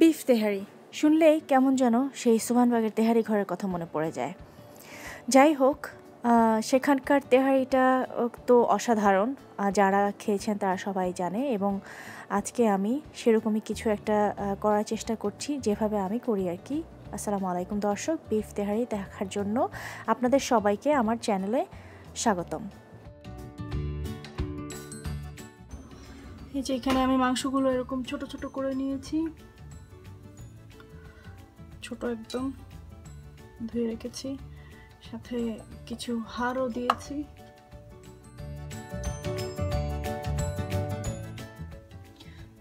Beef তেহারি শুনলেই কেমন যেন সেই সুবহানবাগের তেহারি ঘরের কথা মনে পড়ে যায়। যাই হোক, সেখানকার তেহারিটা তো অসাধারণ। যারা খেয়েছেন তারা সবাই জানে এবং আজকে আমি সেরকমই কিছু একটা করার চেষ্টা করছি, যেভাবে আমি করি আর কি। আসসালামু আলাইকুম দর্শক, বিফ তেহারি দেখার জন্য আপনাদের সবাইকে আমার চ্যানেলে স্বাগতম। এই যে এখানে আমি মাংসগুলো এরকম ছোট ছোট করে নিয়েছি, ছোট একদম ধুয়ে রেখেছি, সাথে কিছু হাড়ও দিয়েছি।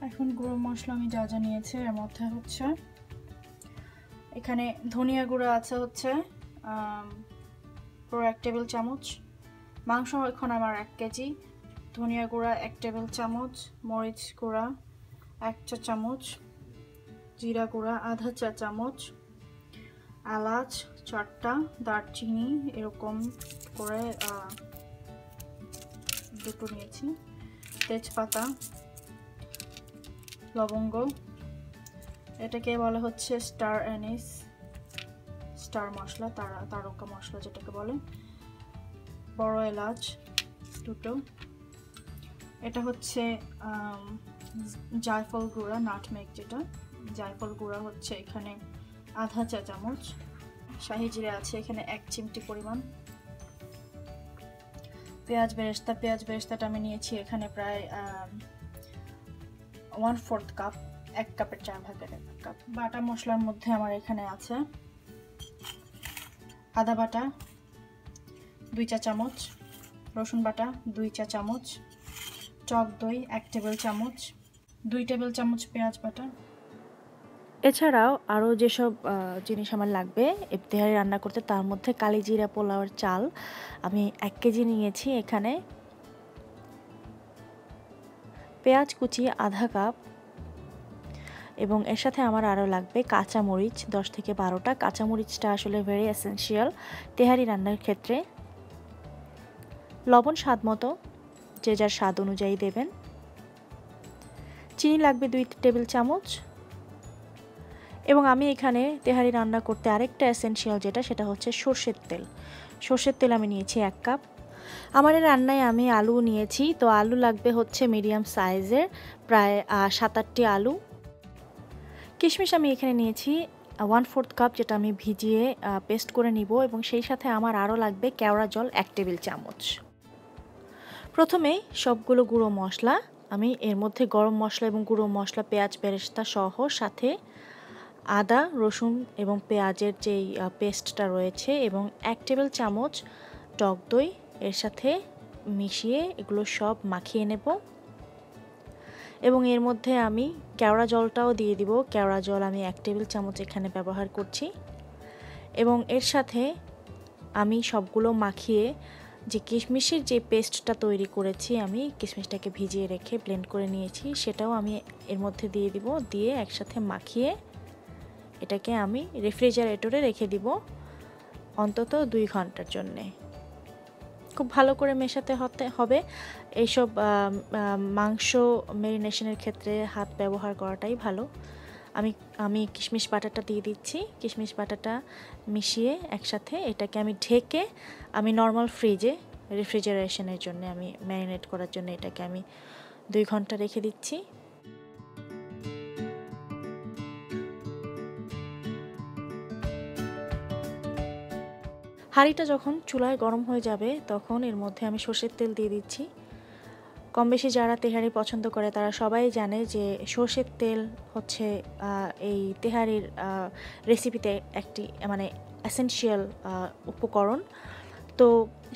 এখন গুঁড়ো মশলা আমি যা যা নিয়েছি এর মধ্যে হচ্ছে এখানে ধনিয়া গুঁড়া আছে হচ্ছে পুরো 1 টেবিল চামচ। মাংস এখন আমার 1 কেজি। ধনিয়া গুঁড়া 1 টেবিল চামচ, মরিচ গুঁড়া 1 চা চামচ, জিরা গুঁড়া আধা চা চামচ, এলাচ 4টা, দারচিনি এরকম করে 2টো নিয়েছি, তেজপাতা, লবঙ্গ, এটাকে বলা হচ্ছে স্টার অ্যানিস, স্টার মশলা, তারকা মশলা যেটাকে বলে, বড় এলাচ 2টো, এটা হচ্ছে জায়ফল গুঁড়া, নাটমেগ যেটা, জায়ফল গুঁড়া হচ্ছে এখানে আধা চা চামচ, শাহি জিরা আছে এখানে 1 চিমটি পরিমাণ, পেঁয়াজ বেরেস্তাটা আমি নিয়েছি এখানে প্রায় 1/4 কাপ, 1 কাপের 4 ভাগের 1 কাপ। বাটা মশলার মধ্যে আমার এখানে আছে আদা বাটা 2 চা চামচ, রসুন বাটা 2 চা চামচ, টক দই 1 টেবিল চামচ, 2 টেবিল চামচ পেঁয়াজ বাটা। এছাড়াও আরও যেসব জিনিস আমার লাগবে তেহারি রান্না করতে, তার মধ্যে কালিজিরা পোলাওয়ের চাল আমি 1 কেজি নিয়েছি এখানে, পেঁয়াজ কুচি আধা কাপ, এবং এর সাথে আমার আরও লাগবে কাঁচামরিচ 10 থেকে 12টা। কাঁচামরিচটা আসলে ভেরি এসেনশিয়াল তেহারি রান্নার ক্ষেত্রে। লবণ স্বাদ মতো, যে যার স্বাদ অনুযায়ী দেবেন। চিনি লাগবে 2 টেবিল চামচ, এবং আমি এখানে তেহারি রান্না করতে আরেকটা এসেনশিয়াল যেটা, সেটা হচ্ছে সর্ষের তেল। সর্ষের তেল আমি নিয়েছি 1 কাপ। আমার এই রান্নায় আমি আলু নিয়েছি, তো আলু লাগবে হচ্ছে মিডিয়াম সাইজের, প্রায় 7-8টি আলু। কিশমিশ আমি এখানে নিয়েছি 1/4 কাপ, যেটা আমি ভিজিয়ে পেস্ট করে নিব, এবং সেই সাথে আমার আরও লাগবে কেওড়া জল 1 টেবিল চামচ। প্রথমেই সবগুলো গুঁড়ো মশলা আমি এর মধ্যে গরম মশলা এবং গুঁড়ো মশলা, পেঁয়াজ বেরেস্তা সহ, সাথে আদা রসুন এবং পেঁয়াজের যেই পেস্টটা রয়েছে, এবং 1 টেবিল চামচ টক দই এর সাথে মিশিয়ে এগুলো সব মাখিয়ে নেব, এবং এর মধ্যে আমি কেওড়া জলটাও দিয়ে দিব। কেওড়া জল আমি 1 টেবিল চামচ এখানে ব্যবহার করছি, এবং এর সাথে আমি সবগুলো মাখিয়ে যে কিশমিশের যে পেস্টটা তৈরি করেছি, আমি কিশমিশটাকে ভিজিয়ে রেখে ব্লেন্ড করে নিয়েছি, সেটাও আমি এর মধ্যে দিয়ে দিব। দিয়ে একসাথে মাখিয়ে এটাকে আমি রেফ্রিজারেটরে রেখে দিব অন্তত 2 ঘন্টার জন্যে। খুব ভালো করে মেশাতে হবে। এইসব মাংস ম্যারিনেশনের ক্ষেত্রে হাত ব্যবহার করাটাই ভালো। আমি কিশমিশ বাটাটা দিয়ে দিচ্ছি। কিশমিশ বাটাটা মিশিয়ে একসাথে এটাকে আমি ঢেকে আমি নর্মাল ফ্রিজে রেফ্রিজারেশনের জন্য, আমি ম্যারিনেট করার জন্য এটাকে আমি 2 ঘন্টা রেখে দিচ্ছি। হাঁড়িটা যখন চুলায় গরম হয়ে যাবে, তখন এর মধ্যে আমি সর্ষের তেল দিয়ে দিচ্ছি। কম বেশি যারা তেহারি পছন্দ করে তারা সবাই জানে যে সর্ষের তেল হচ্ছে এই তেহারির রেসিপিতে একটি মানে এসেনশিয়াল উপকরণ। তো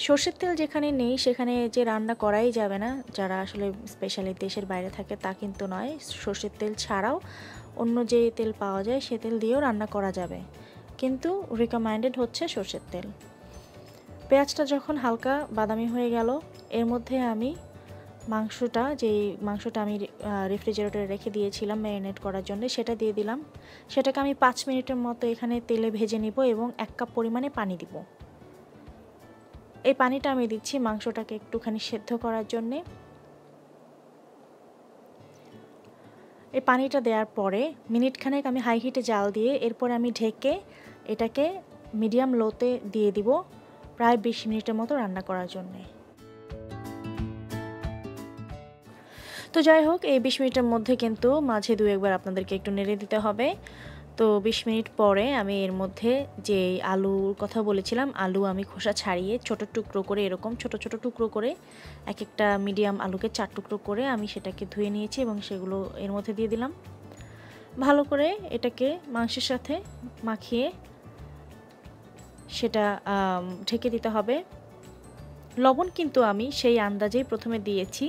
সর্ষের তেল যেখানে নেই সেখানে যে রান্না করাই যাবে না, যারা আসলে স্পেশালি দেশের বাইরে থাকে তা কিন্তু নয়। সর্ষের তেল ছাড়াও অন্য যে তেল পাওয়া যায় সে তেল দিয়েও রান্না করা যাবে, কিন্তু রিকমেন্ডেড হচ্ছে সর্ষের তেল। পেঁয়াজটা যখন হালকা বাদামি হয়ে গেল, এর মধ্যে আমি মাংসটা আমি রেফ্রিজারেটরে রেখে দিয়েছিলাম ম্যারিনেট করার জন্য, সেটা দিয়ে দিলাম। সেটাকে আমি 5 মিনিটের মতো এখানে তেলে ভেজে নিব, এবং 1 কাপ পরিমাণে পানি দিব। এই পানিটা আমি দিচ্ছি মাংসটাকে একটুখানি সেদ্ধ করার জন্যে। এই পানিটা দেওয়ার পরে মিনিটখানেক আমি হাই হিটে জাল দিয়ে এরপর আমি ঢেকে এটাকে মিডিয়াম লোতে দিয়ে দিব প্রায় 20 মিনিটের মতো রান্না করার জন্যে। তো যাই হোক, এই 20 মিনিটের মধ্যে কিন্তু মাঝে 2-1 বার আপনাদেরকে একটু নেড়ে দিতে হবে। তো 20 মিনিট পরে আমি এর মধ্যে যে আলুর কথা বলেছিলাম, আলু আমি খোসা ছাড়িয়ে ছোট টুকরো করে, এরকম ছোট ছোট টুকরো করে, এক একটা মিডিয়াম আলুকে 4 টুকরো করে আমি সেটাকে ধুয়ে নিয়েছি এবং সেগুলো এর মধ্যে দিয়ে দিলাম। ভালো করে এটাকে মাংসের সাথে মাখিয়ে সেটা ঢেকে দিতে হবে। লবণ কিন্তু আমি সেই আন্দাজেই প্রথমে দিয়েছি,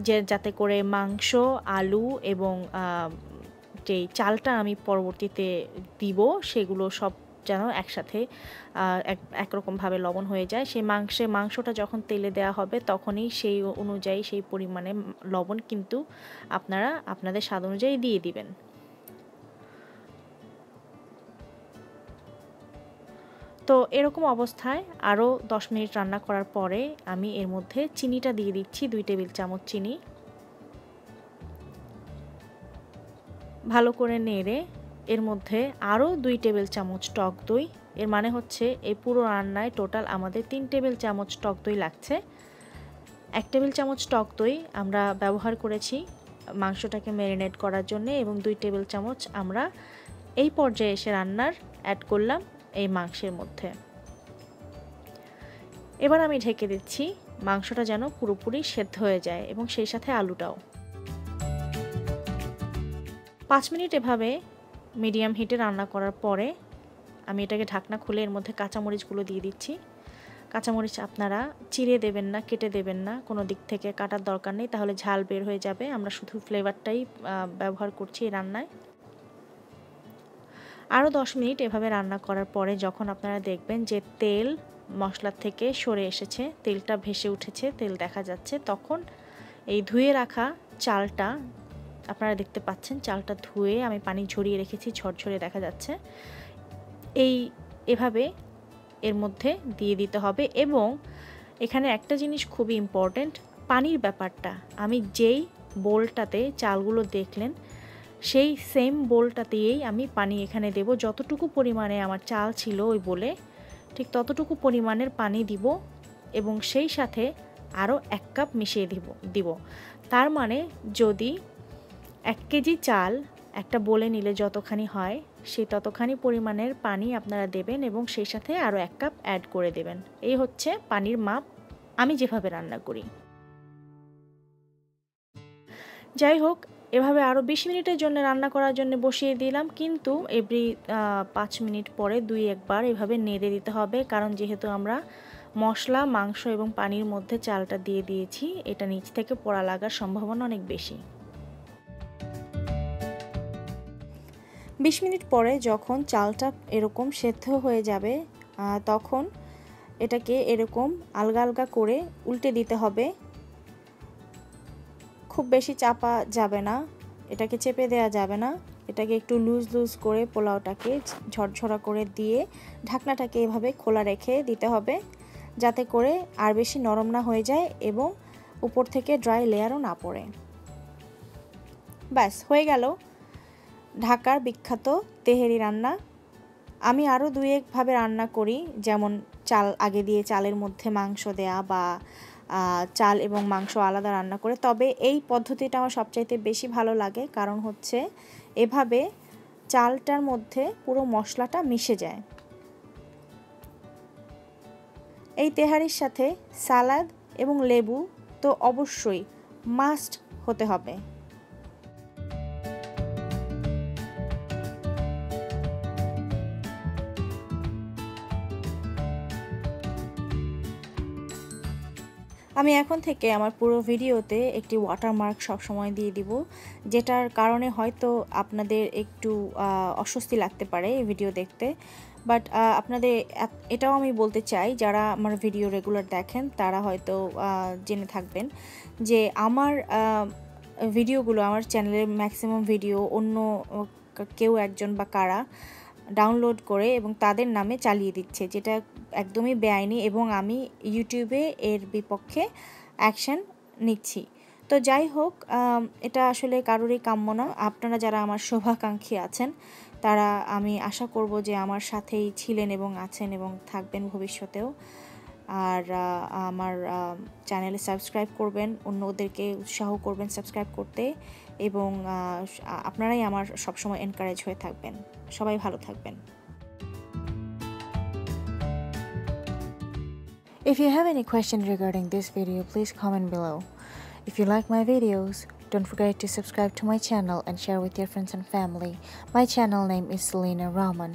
যে যাতে করে মাংস, আলু এবং যেই চালটা আমি পরবর্তীতে দিব সেগুলো সব যেন একসাথে একরকমভাবে লবণ হয়ে যায়। সেই মাংসটা যখন তেলে দেওয়া হবে তখনই সেই অনুযায়ী সেই পরিমাণে লবণ কিন্তু আপনারা আপনাদের স্বাদ অনুযায়ী দিয়ে দিবেন। তো এরকম অবস্থায় আরও 10 মিনিট রান্না করার পরে আমি এর মধ্যে চিনিটা দিয়ে দিচ্ছি, 2 টেবিল চামচ চিনি। ভালো করে নেড়ে এর মধ্যে আরও 2 টেবিল চামচ টক দই। এর মানে হচ্ছে এই পুরো রান্নায় টোটাল আমাদের 3 টেবিল চামচ টক দই লাগছে। 1 টেবিল চামচ টক দই আমরা ব্যবহার করেছি মাংসটাকে ম্যারিনেট করার জন্য এবং 2 টেবিল চামচ আমরা এই পর্যায়ে এসে রান্নার অ্যাড করলাম এই মাংসের মধ্যে। এবার আমি ঢেকে দিচ্ছি মাংসটা যেন পুরোপুরি সেদ্ধ হয়ে যায় এবং সেই সাথে আলুটাও। 5 মিনিট এভাবে মিডিয়াম হিটে রান্না করার পরে আমি এটাকে ঢাকনা খুলে এর মধ্যে কাঁচামরিচগুলো দিয়ে দিচ্ছি। কাঁচামরিচ আপনারা চিড়ে দেবেন না, কেটে দেবেন না, কোনো দিক থেকে কাটার দরকার নেই, তাহলে ঝাল বের হয়ে যাবে। আমরা শুধু ফ্লেভারটাই ব্যবহার করছি এই রান্নায়। আরও 10 মিনিট এভাবে রান্না করার পরে যখন আপনারা দেখবেন যে তেল মশলার থেকে সরে এসেছে, তেলটা ভেসে উঠেছে, তেল দেখা যাচ্ছে, তখন এই ধুয়ে রাখা চালটা আপনারা দেখতে পাচ্ছেন, চালটা ধুয়ে আমি পানি ঝরিয়ে রেখেছি, ঝরঝরে দেখা যাচ্ছে, এভাবে এর মধ্যে দিয়ে দিতে হবে। এবং এখানে একটা জিনিস খুবই ইম্পর্ট্যান্ট, পানির ব্যাপারটা। আমি যেই বোলটাতে চালগুলো দেখলেন সেই সেম বোলটাতেই আমি পানি এখানে দেব। যতটুকু পরিমাণে আমার চাল ছিল ওই বোলে, ঠিক ততটুকু পরিমাণের পানি দিব এবং সেই সাথে আরও 1 কাপ মিশিয়ে দিব। তার মানে যদি 1 কেজি চাল একটা বোলে নিলে যতখানি হয় সেই ততখানি পরিমাণের পানি আপনারা দেবেন এবং সেই সাথে আরও 1 কাপ অ্যাড করে দেবেন। এই হচ্ছে পানির মাপ আমি যেভাবে রান্না করি। যাই হোক, এভাবে আরও 20 মিনিটের জন্য রান্না করার জন্য বসিয়ে দিলাম, কিন্তু এভরি 5 মিনিট পরে 2-1 বার এভাবে নেড়ে দিতে হবে, কারণ যেহেতু আমরা মশলা, মাংস এবং পানির মধ্যে চালটা দিয়ে দিয়েছি, এটা নিচ থেকে পোড়া লাগার সম্ভাবনা অনেক বেশি। 20 মিনিট পরে যখন চালটা এরকম সেদ্ধ হয়ে যাবে তখন এটাকে এরকম আলগা আলগা করে উল্টে দিতে হবে। খুব বেশি চাপা যাবে না, এটাকে চেপে দেওয়া যাবে না, এটাকে একটু লুজ লুজ করে পোলাওটাকে ঝরঝরা করে দিয়ে ঢাকনাটাকে এভাবে খোলা রেখে দিতে হবে, যাতে করে আর বেশি নরম না হয়ে যায় এবং উপর থেকে ড্রাই লেয়ারও না পড়ে। ব্যাস হয়ে গেল ঢাকার বিখ্যাত তেহেরি রান্না। আমি আরও 2-1 ভাবে রান্না করি, যেমন চাল আগে দিয়ে চালের মধ্যে মাংস দেয়া বা চাল এবং মাংস আলাদা রান্না করে। তবে এই পদ্ধতিটা আমার সবচাইতে বেশি ভালো লাগে, কারণ হচ্ছে এভাবে চালটার মধ্যে পুরো মশলাটা মিশে যায়। এই তেহারির সাথে সালাদ এবং লেবু তো অবশ্যই মাস্ট হতে হবে। আমি এখন থেকে আমার পুরো ভিডিওতে একটি ওয়াটারমার্ক সবসময় দিয়ে দিব, যেটার কারণে হয়তো আপনাদের একটু অস্বস্তি লাগতে পারে এই ভিডিও দেখতে, বাট আপনাদের এটাও আমি বলতে চাই, যারা আমার ভিডিও রেগুলার দেখেন তারা হয়তো জেনে থাকবেন যে আমার ভিডিওগুলো, আমার চ্যানেলের ম্যাক্সিমাম ভিডিও অন্য কেউ একজন বা কারা ডাউনলোড করে এবং তাদের নামে চালিয়ে দিচ্ছে, যেটা একদমই বেআইনি এবং আমি ইউটিউবে এর বিপক্ষে অ্যাকশন নিচ্ছি। তো যাই হোক, এটা আসলে কারোরই কাম্য না। আপনারা যারা আমার শুভাকাঙ্ক্ষী আছেন তারা, আমি আশা করব যে আমার সাথেই ছিলেন এবং আছেন এবং থাকবেন ভবিষ্যতেও। আর আমার চ্যানেলে সাবস্ক্রাইব করবেন, অন্যদেরকে উৎসাহ করবেন সাবস্ক্রাইব করতে, এবং আপনারাই আমার সবসময় এনকারেজ হয়ে থাকবেন। সবাই ভালো থাকবেন। If you have any question regarding this video, please comment below. If you like my videos, don't forget to subscribe to my channel and share with your friends and family. My channel name is Selena Rahman.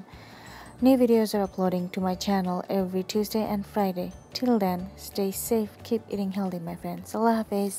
New videos are uploading to my channel every Tuesday and Friday. Till then, stay safe, keep eating healthy, my friends. Allah Hafiz.